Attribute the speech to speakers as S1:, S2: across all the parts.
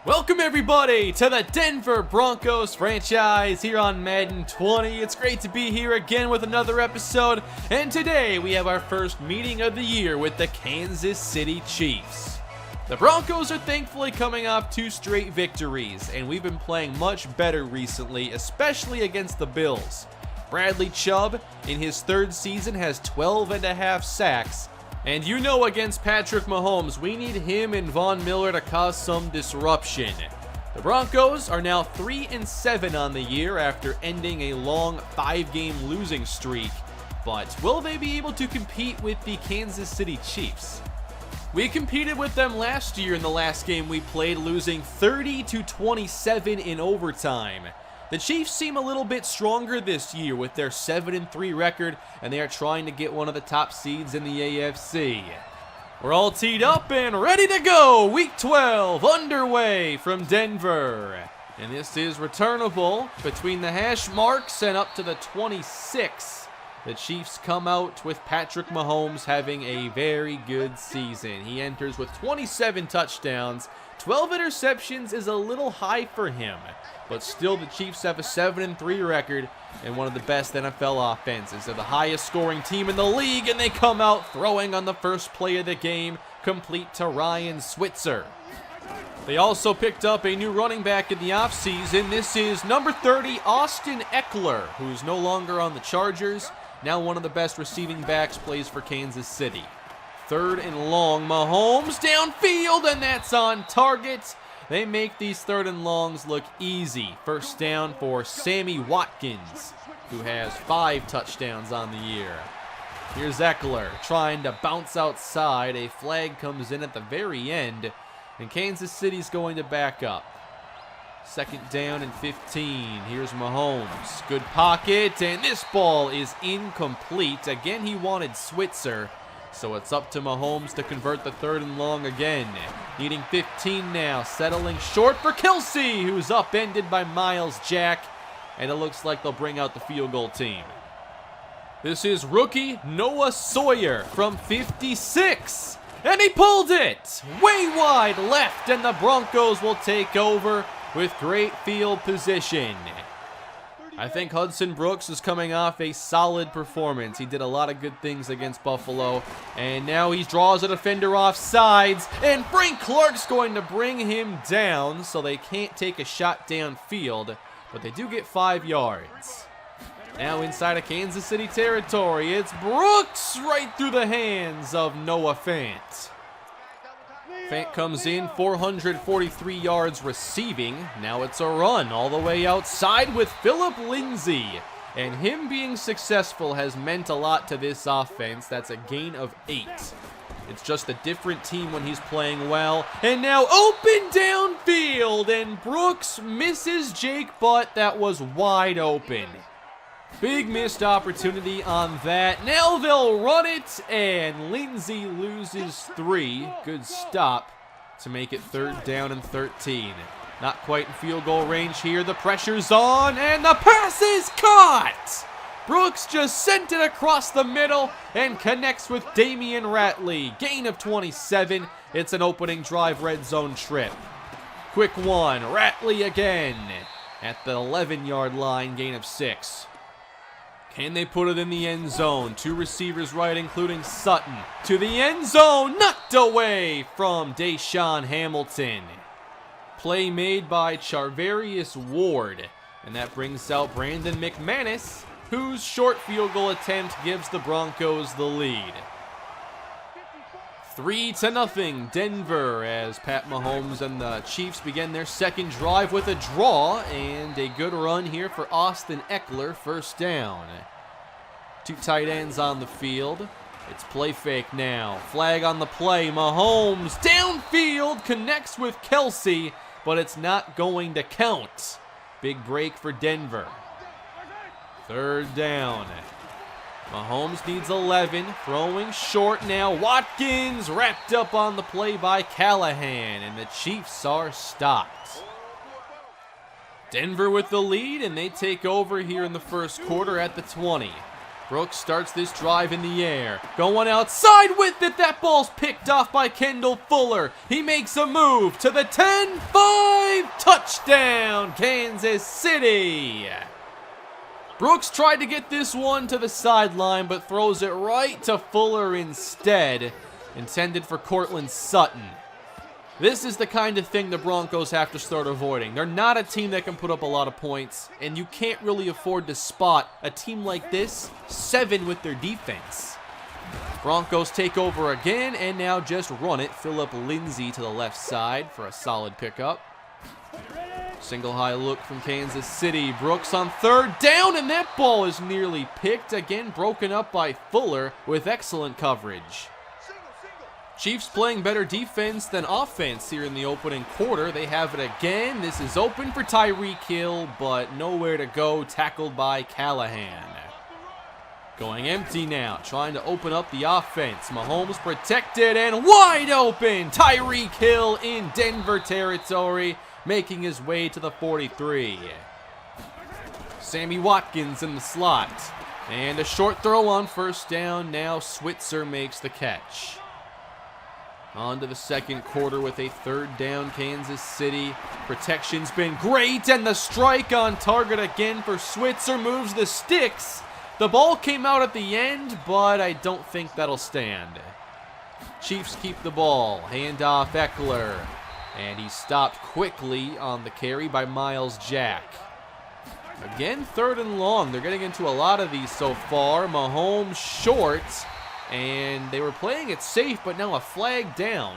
S1: Welcome everybody to the Denver Broncos franchise here on Madden 20. It's great to be here again with another episode, and today we have our first meeting of the year with the Kansas City Chiefs. The Broncos are thankfully coming off 2 straight victories, and we've been playing much better recently, especially against the Bills. Bradley Chubb, in his 3rd season, has 12.5 sacks. And you know, against Patrick Mahomes, we need him and Von Miller to cause some disruption. The Broncos are now 3-7 on the year after ending a long 5-game losing streak. But will they be able to compete with the Kansas City Chiefs? We competed with them last year in the last game we played, losing 30-27 in overtime. The Chiefs seem a little bit stronger this year with their 7-3 record, and they are trying to get one of the top seeds in the AFC. We're all teed up and ready to go. Week 12 underway from Denver. And this is returnable between the hash marks and up to the 26. The Chiefs come out with Patrick Mahomes having a very good season. He enters with 27 touchdowns. 12 interceptions is a little high for him, but still the Chiefs have a 7-3 record and one of the best NFL offenses. They're the highest scoring team in the league, and they come out throwing on the first play of the game, complete to Ryan Switzer. They also picked up a new running back in the offseason. This is number 30, Austin Eckler, who's no longer on the Chargers. Now one of the best receiving backs, plays for Kansas City. 3rd and long, Mahomes downfield, and that's on target. They make these 3rd and longs look easy. First down for Sammy Watkins, who has 5 touchdowns on the year. Here's Eckler trying to bounce outside. A flag comes in at the very end, and Kansas City's going to back up. 2nd down and 15. Here's Mahomes. Good pocket, and this ball is incomplete. Again, he wanted Switzer. So it's up to Mahomes to convert the 3rd and long again. Needing 15 now. Settling short for Kelsey, who's upended by Miles Jack. And it looks like they'll bring out the field goal team. This is rookie Noah Sawyer from 56. And he pulled it way wide left, and the Broncos will take over with great field position. I think Hudson Brooks is coming off a solid performance. He did a lot of good things against Buffalo, and now he draws a defender off sides, and Frank Clark's going to bring him down, so they can't take a shot downfield, but they do get 5 yards. Now inside of Kansas City territory, it's Brooks right through the hands of Noah Fant. Fant comes in, 443 yards receiving. Now it's a run all the way outside with Phillip Lindsay. And him being successful has meant a lot to this offense. That's a gain of 8. It's just a different team when he's playing well. And now open downfield, and Brooks misses Jake Butt. That was wide open. Big missed opportunity on that. Now they'll run it, and Lindsay loses 3. Good stop to make it 3rd down and 13. Not quite in field goal range here. The pressure's on, and the pass is caught. Brooks just sent it across the middle and connects with Damian Ratley. Gain of 27. It's an opening drive red zone trip. Quick one. Ratley again at the 11-yard line. Gain of 6. Can they put it in the end zone? 2 receivers right, including Sutton. To the end zone, knocked away from Deshaun Hamilton. Play made by Charvarius Ward. And that brings out Brandon McManus, whose short field goal attempt gives the Broncos the lead. 3-0 Denver, as Pat Mahomes and the Chiefs begin their 2nd drive with a draw, and a good run here for Austin Eckler, 1st down. 2 tight ends on the field. It's play fake now. Flag on the play. Mahomes downfield connects with Kelsey, but it's not going to count. Big break for Denver. 3rd down. Mahomes needs 11, throwing short now. Watkins wrapped up on the play by Callahan, and the Chiefs are stopped. Denver with the lead, and they take over here in the 1st quarter at the 20. Brooks starts this drive in the air. Going outside with it. That ball's picked off by Kendall Fuller. He makes a move to the 10, 5, dive, touchdown, Kansas City. Brooks tried to get this one to the sideline, but throws it right to Fuller instead, intended for Courtland Sutton. This is the kind of thing the Broncos have to start avoiding. They're not a team that can put up a lot of points, and you can't really afford to spot a team like this 7 with their defense. Broncos take over again, and now just run it. Phillip Lindsay to the left side for a solid pickup. Single high look from Kansas City. Brooks on 3rd down, and that ball is nearly picked. Again, broken up by Fuller with excellent coverage. Chiefs playing better defense than offense here in the opening quarter. They have it again. This is open for Tyreek Hill, but nowhere to go. Tackled by Callahan. Going empty now, trying to open up the offense. Mahomes protected and wide open. Tyreek Hill in Denver territory, making his way to the 43. Sammy Watkins in the slot. And a short throw on 1st down. Now Switzer makes the catch. On to the second quarter with a 3rd down, Kansas City. Protection's been great, and the strike on target again for Switzer moves the sticks. The ball came out at the end, but I don't think that'll stand. Chiefs keep the ball. Handoff Eckler. And he stopped quickly on the carry by Miles Jack. Again, 3rd and long. They're getting into a lot of these so far. Mahomes short. And they were playing it safe, but now a flag down.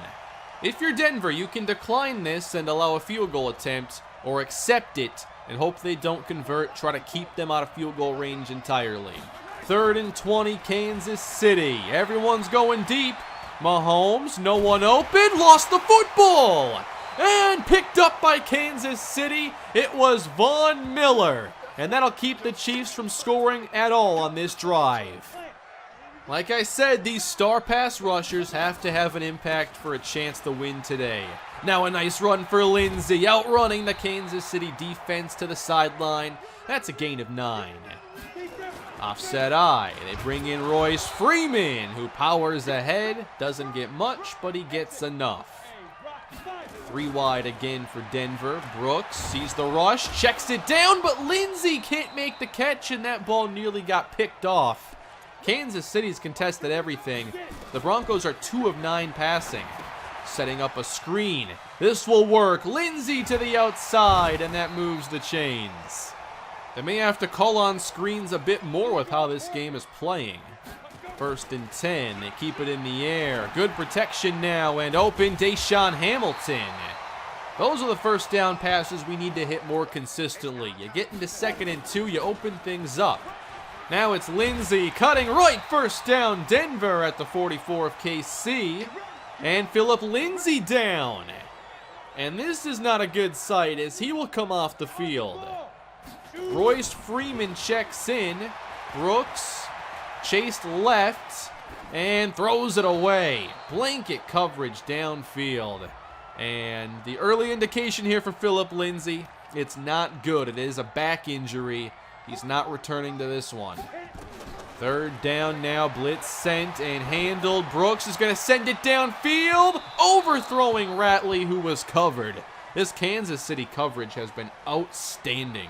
S1: If you're Denver, you can decline this and allow a field goal attempt, or accept it and hope they don't convert, try to keep them out of field goal range entirely. 3rd and 20, Kansas City. Everyone's going deep. Mahomes, no one open, lost the football. And picked up by Kansas City. It was Von Miller. And that'll keep the Chiefs from scoring at all on this drive. Like I said, these star pass rushers have to have an impact for a chance to win today. Now a nice run for Lindsay, outrunning the Kansas City defense to the sideline. That's a gain of 9. Offset eye. They bring in Royce Freeman, who powers ahead. Doesn't get much, but he gets enough. 3 wide again for Denver. Brooks sees the rush, checks it down, but Lindsay can't make the catch, and that ball nearly got picked off. Kansas City's contested everything. The Broncos are 2 of 9 passing. Setting up a screen. This will work. Lindsay to the outside, and that moves the chains. They may have to call on screens a bit more with how this game is playing. 1st and 10. They keep it in the air. Good protection now, and open Deshaun Hamilton. Those are the 1st down passes we need to hit more consistently. You get into 2nd and 2, you open things up. Now it's Lindsay cutting right, 1st down, Denver at the 44 of KC. And Phillip Lindsay down. And this is not a good sight as he will come off the field. Royce Freeman checks in. Brooks chased left and throws it away. Blanket coverage downfield. And the early indication here for Phillip Lindsay, it's not good. It is a back injury. He's not returning to this one. 3rd down now, blitz sent and handled. Brooks is going to send it downfield, overthrowing Ratley, who was covered. This Kansas City coverage has been outstanding.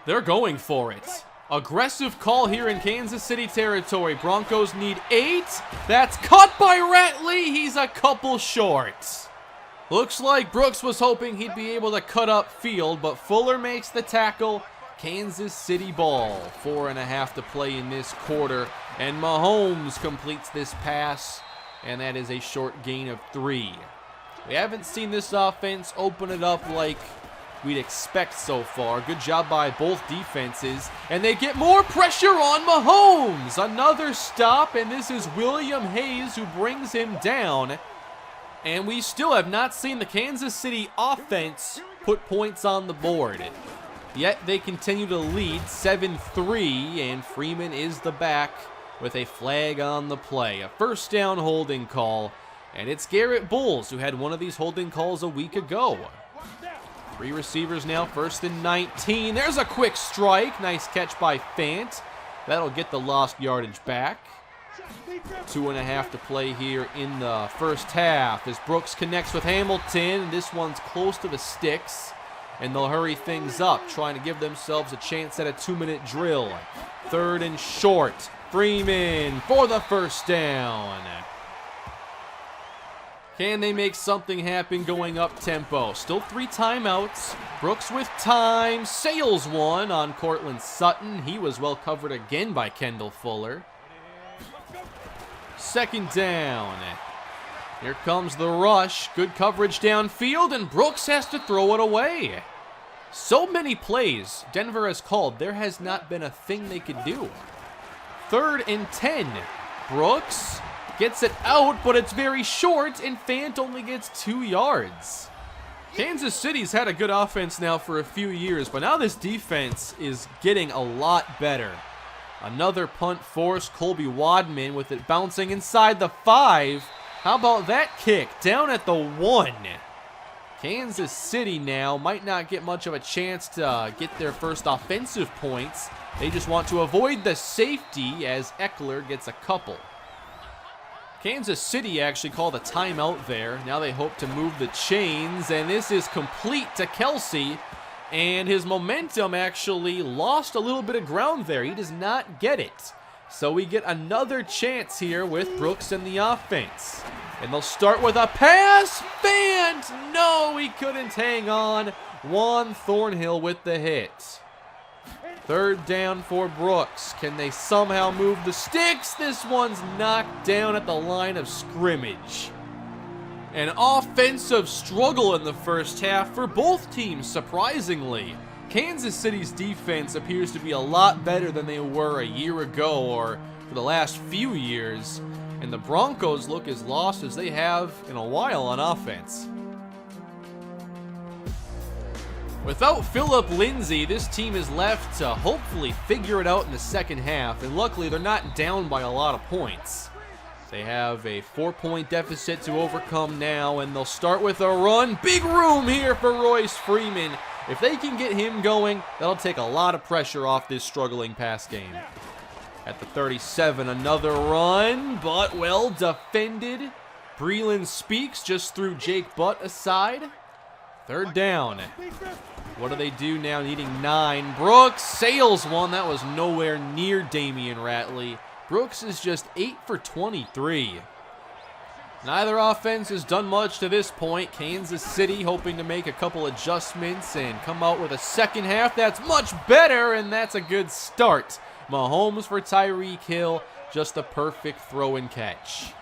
S1: They're going for it. Aggressive call here in Kansas City territory. Broncos need 8. That's cut by Ratley. He's a couple short. Looks like Brooks was hoping he'd be able to cut up field, but Fuller makes the tackle. Kansas City ball. 4.5 to play in this quarter. And Mahomes completes this pass, and that is a short gain of 3. We haven't seen this offense open it up like we'd expect so far. Good job by both defenses. And they get more pressure on Mahomes. Another stop, and this is William Hayes who brings him down. And we still have not seen the Kansas City offense put points on the board. Yet they continue to lead 7-3, and Freeman is the back with a flag on the play. A 1st down holding call, and it's Garrett Bowles who had one of these holding calls a week ago. 3 receivers now, 1st and 19. There's a quick strike. Nice catch by Fant. That'll get the lost yardage back. 2.5 to play here in the first half as Brooks connects with Hamilton. This one's close to the sticks, and they'll hurry things up, trying to give themselves a chance at a 2-minute drill. 3rd and short. Freeman for the first down. Can they make something happen going up tempo? Still 3 timeouts. Brooks with time. Sails one on Cortland Sutton. He was well covered again by Kendall Fuller. 2nd down. Here comes the rush. Good coverage downfield, and Brooks has to throw it away. So many plays Denver has called. There has not been a thing they could do. 3rd and 10. Brooks gets it out, but it's very short, and Fant only gets 2 yards. Kansas City's had a good offense now for a few years, but now this defense is getting a lot better. Another punt force. Colby Wadman with it bouncing inside the 5. How about that kick? Down at the 1. Kansas City now might not get much of a chance to get their first offensive points. They just want to avoid the safety as Eckler gets a couple. Kansas City actually called a timeout there. Now they hope to move the chains, and this is complete to Kelsey. And his momentum actually lost a little bit of ground there. He does not get it. So we get another chance here with Brooks in the offense. And they'll start with a pass. Fant! No, he couldn't hang on. Juan Thornhill with the hit. 3rd down for Brooks. Can they somehow move the sticks? This one's knocked down at the line of scrimmage. An offensive struggle in the first half for both teams, surprisingly. Kansas City's defense appears to be a lot better than they were a year ago or for the last few years. And the Broncos look as lost as they have in a while on offense. Without Phillip Lindsay, this team is left to hopefully figure it out in the second half, and luckily they're not down by a lot of points. They have a 4-point deficit to overcome now, and they'll start with a run. Big room here for Royce Freeman. If they can get him going, that'll take a lot of pressure off this struggling pass game. At the 37, another run, but well defended. Breeland Speaks just threw Jake Butt aside. 3rd down. What do they do now, needing 9? Brooks sails one. That was nowhere near Damian Ratley. Brooks is just 8 for 23. Neither offense has done much to this point. Kansas City hoping to make a couple adjustments and come out with a second half that's much better, and that's a good start. Mahomes for Tyreek Hill, just a perfect throw and catch.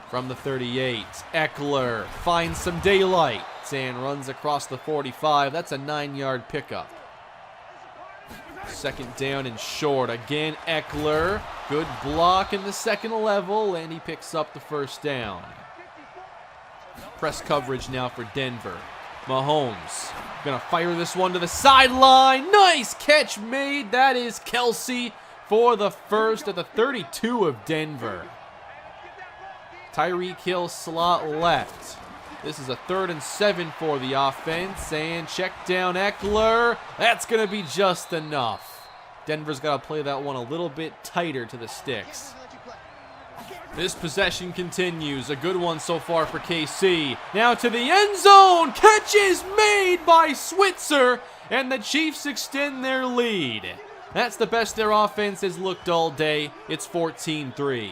S1: From the 38, Eckler finds some daylight and runs across the 45. That's a 9-yard pickup. 2nd down and short. Again, Eckler. Good block in the second level, and he picks up the first down. Press coverage now for Denver. Mahomes gonna fire this one to the sideline. Nice catch made. That is Kelsey for the first at the 32 of Denver. Tyreek Hill slot left. This is a 3rd and 7 for the offense, and check down Eckler. That's going to be just enough. Denver's got to play that one a little bit tighter to the sticks. This possession continues. A good one so far for KC. Now to the end zone. Catch is made by Switzer, and the Chiefs extend their lead. That's the best their offense has looked all day. It's 14-3.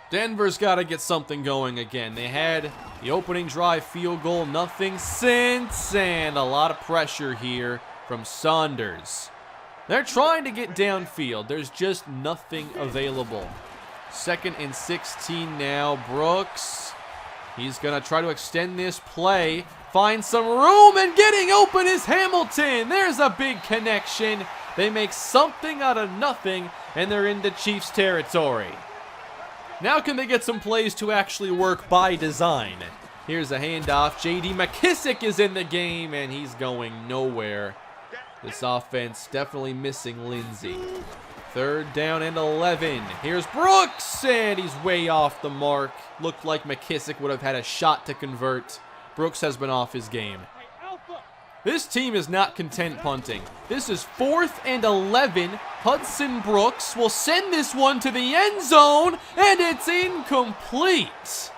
S1: Denver's got to get something going again. They had the opening drive field goal, nothing since, and a lot of pressure here from Saunders. They're trying to get downfield. There's just nothing available. 2nd and 16 now. Brooks, he's going to try to extend this play, find some room, and getting open is Hamilton. There's a big connection. They make something out of nothing, and they're into Chiefs territory. Now can they get some plays to actually work by design? Here's a handoff. J.D. McKissick is in the game, and he's going nowhere. This offense definitely missing Lindsay. 3rd down and 11. Here's Brooks, and he's way off the mark. Looked like McKissick would have had a shot to convert. Brooks has been off his game. This team is not content punting. This is 4th and 11. Hudson Brooks will send this one to the end zone, and it's incomplete.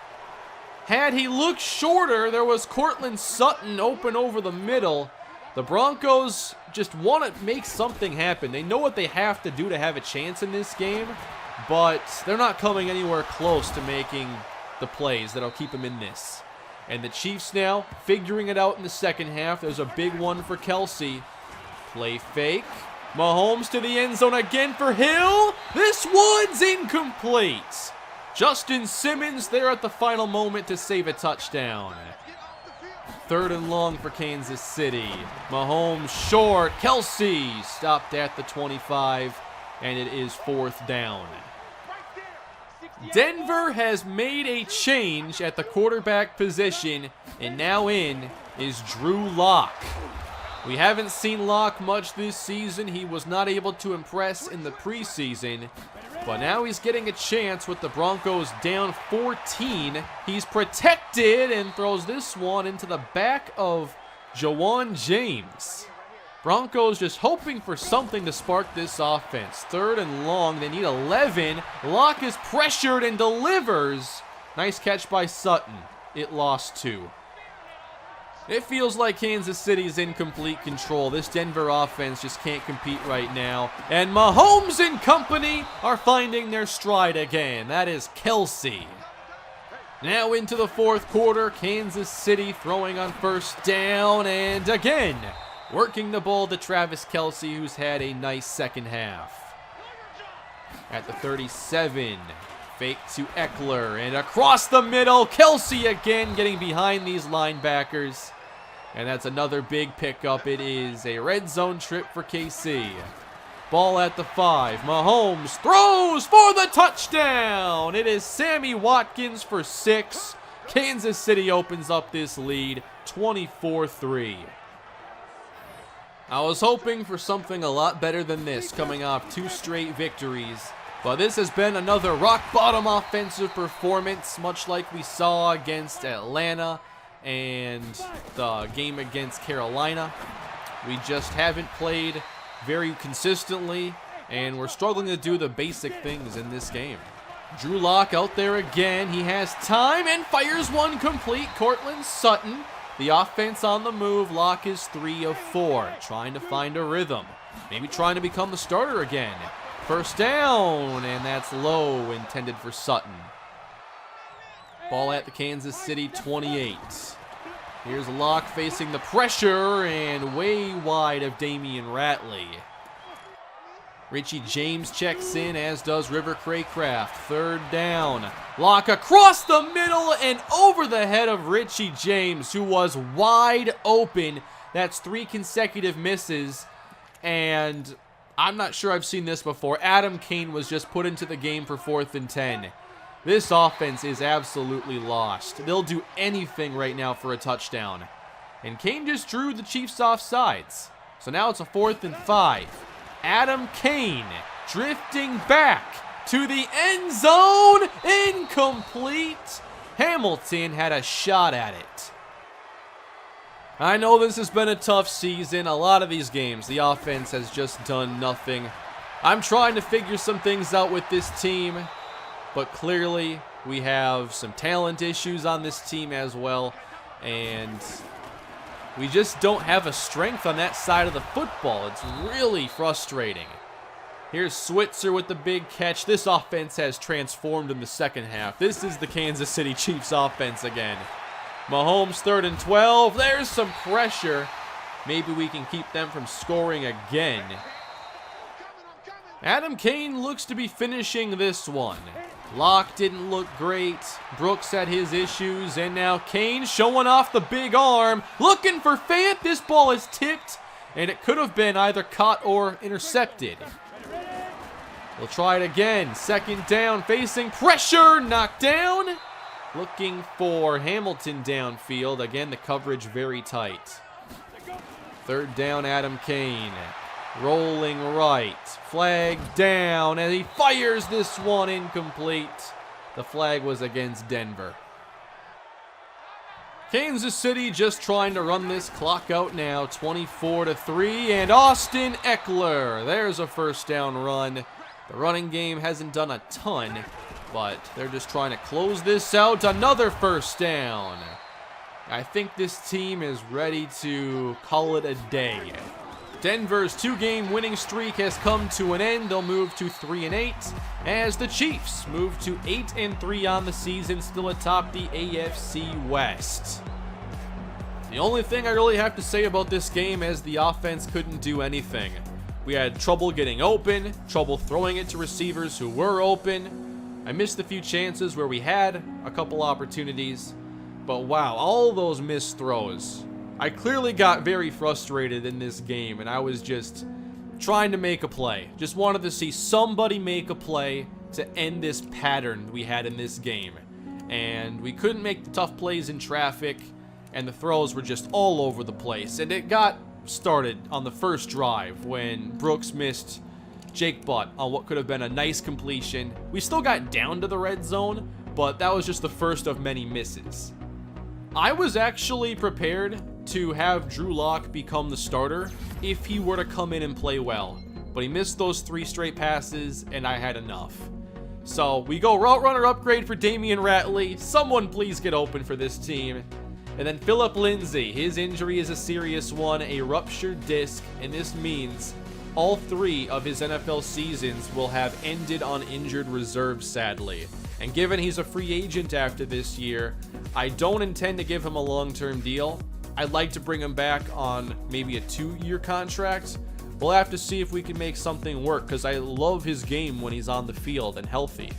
S1: Had he looked shorter, there was Cortland Sutton open over the middle. The Broncos just want to make something happen. They know what they have to do to have a chance in this game, but they're not coming anywhere close to making the plays that'll keep them in this. And the Chiefs now figuring it out in the second half. There's a big one for Kelsey. Play fake. Mahomes to the end zone again for Hill. This one's incomplete. Justin Simmons there at the final moment to save a touchdown. 3rd and long for Kansas City. Mahomes short. Kelsey stopped at the 25, and it is 4th down. Denver has made a change at the quarterback position, and now in is Drew Lock. We haven't seen Lock much this season. He was not able to impress in the preseason, but now he's getting a chance with the Broncos down 14. He's protected and throws this one into the back of Jawan James. Broncos just hoping for something to spark this offense. 3rd and long. They need 11. Lock is pressured and delivers. Nice catch by Sutton. It lost 2. It feels like Kansas City's in complete control. This Denver offense just can't compete right now. And Mahomes and company are finding their stride again. That is Kelsey. Now into the 4th quarter. Kansas City throwing on 1st down. And again, working the ball to Travis Kelsey, who's had a nice second half. At the 37, fake to Eckler, and across the middle, Kelsey again getting behind these linebackers. And that's another big pickup. It is a red zone trip for KC. Ball at the 5. Mahomes throws for the touchdown. It is Sammy Watkins for 6. Kansas City opens up this lead, 24-3. I was hoping for something a lot better than this, coming off 2 straight victories. But this has been another rock-bottom offensive performance, much like we saw against Atlanta and the game against Carolina. We just haven't played very consistently, and we're struggling to do the basic things in this game. Drew Lock out there again. He has time and fires one complete. Cortland Sutton. The offense on the move. Lock is 3 of 4, trying to find a rhythm. Maybe trying to become the starter again. 1st down, and that's low, intended for Sutton. Ball at the Kansas City 28. Here's Lock facing the pressure, and way wide of Damian Ratley. Richie James checks in, as does River Craycraft. 3rd down. Lock across the middle and over the head of Richie James, who was wide open. That's 3 consecutive misses, and I'm not sure I've seen this before. Adam Kane was just put into the game for 4th and 10. This offense is absolutely lost. They'll do anything right now for a touchdown. And Kane just drew the Chiefs off sides. So now it's a 4th and 5. Adam Kane drifting back to the end zone. Incomplete. Hamilton had a shot at it. I know this has been a tough season. A lot of these games, the offense has just done nothing. I'm trying to figure some things out with this team, but clearly we have some talent issues on this team as well, and we just don't have a strength on that side of the football. It's really frustrating. Here's Switzer with the big catch. This offense has transformed in the second half. This is the Kansas City Chiefs offense again. Mahomes 3rd and 12. There's some pressure. Maybe we can keep them from scoring again. Adam Kane looks to be finishing this one. Lock didn't look great. Brooks had his issues, and now Kane showing off the big arm, looking for Fant. This ball is tipped, and it could have been either caught or intercepted. We'll try it again. 2nd down, facing pressure, knocked down. Looking for Hamilton downfield. Again, the coverage very tight. 3rd down, Adam Kane. Rolling right. Flag down, and he fires this one incomplete. The flag was against Denver. Kansas City just trying to run this clock out now, 24-3, and Austin Eckler, there's a first down run. The running game hasn't done a ton, but they're just trying to close this out. Another first down. I think this team is ready to call it a day. Denver's 2-game winning streak has come to an end. They'll move to 3-8 as the Chiefs move to 8-3 on the season, still atop the AFC West. The only thing I really have to say about this game is the offense couldn't do anything. We had trouble getting open, trouble throwing it to receivers who were open. I missed a few chances where we had a couple opportunities, but wow, all those missed throws. I clearly got very frustrated in this game, and I was just trying to make a play. Just wanted to see somebody make a play to end this pattern we had in this game. And we couldn't make the tough plays in traffic, and the throws were just all over the place. And it got started on the first drive when Brooks missed Jake Butt on what could have been a nice completion. We still got down to the red zone, but that was just the first of many misses. I was actually prepared to have Drew Lock become the starter if he were to come in and play well, but he missed those 3 straight passes, and I had enough. So we go route runner upgrade for Damian Ratley. Someone please get open for this team. And then Phillip Lindsay, his injury is a serious one, a ruptured disc, and this means all 3 of his NFL seasons will have ended on injured reserve, sadly. And given he's a free agent after this year, I don't intend to give him a long-term deal. I'd like to bring him back on maybe a 2-year contract. We'll have to see if we can make something work, because I love his game when he's on the field and healthy.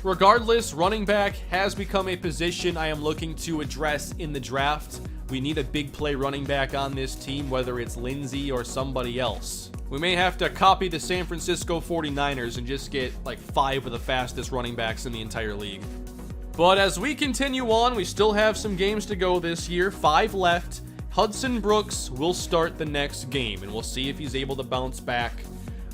S1: Regardless, running back has become a position I am looking to address in the draft. We need a big play running back on this team, whether it's Lindsay or somebody else. We may have to copy the San Francisco 49ers and just get like 5 of the fastest running backs in the entire league. But as we continue on, we still have some games to go this year, 5 left. Hudson Brooks will start the next game, and we'll see if he's able to bounce back.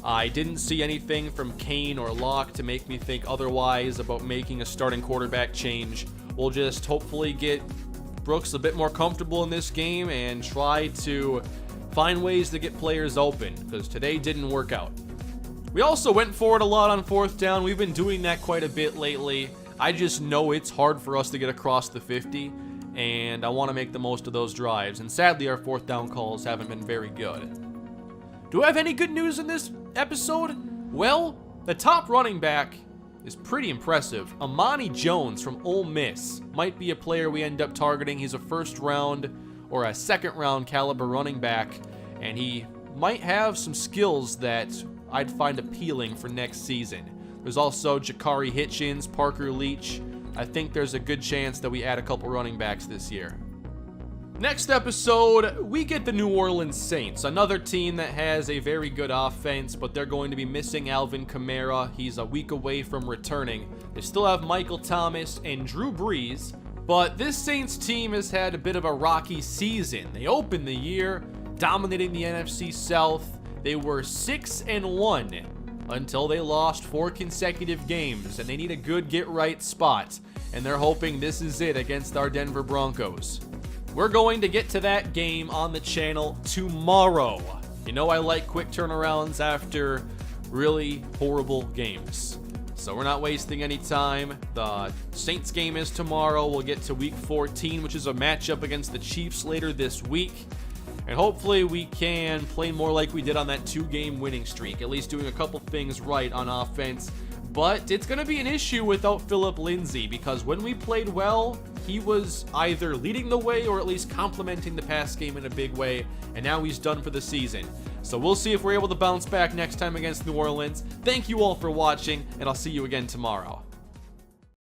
S1: I didn't see anything from Kane or Locke to make me think otherwise about making a starting quarterback change. We'll just hopefully get Brooks a bit more comfortable in this game and try to find ways to get players open, because today didn't work out. We also went for it a lot on 4th down. We've been doing that quite a bit lately. I just know it's hard for us to get across the 50, and I want to make the most of those drives. And sadly, our 4th down calls haven't been very good. Do I have any good news in this episode? Well, the top running back is pretty impressive. Amani Jones from Ole Miss might be a player we end up targeting. He's a 1st round or a 2nd round caliber running back, and he might have some skills that I'd find appealing for next season. There's also Jakari Hitchens, Parker Leach. I think there's a good chance that we add a couple running backs this year. Next episode, we get the New Orleans Saints, another team that has a very good offense, but they're going to be missing Alvin Kamara. He's a week away from returning. They still have Michael Thomas and Drew Brees, but this Saints team has had a bit of a rocky season. They opened the year dominating the NFC South. They were 6-1 until they lost 4 consecutive games, and they need a good get-right spot, and they're hoping this is it against our Denver Broncos. We're going to get to that game on the channel tomorrow. You know I like quick turnarounds after really horrible games, so we're not wasting any time. The Saints game is tomorrow. We'll get to week 14, which is a matchup against the Chiefs later this week. And hopefully we can play more like we did on that 2-game winning streak, at least doing a couple things right on offense. But it's going to be an issue without Phillip Lindsay, because when we played well, he was either leading the way or at least complementing the pass game in a big way, and now he's done for the season. So we'll see if we're able to bounce back next time against New Orleans. Thank you all for watching, and I'll see you again tomorrow.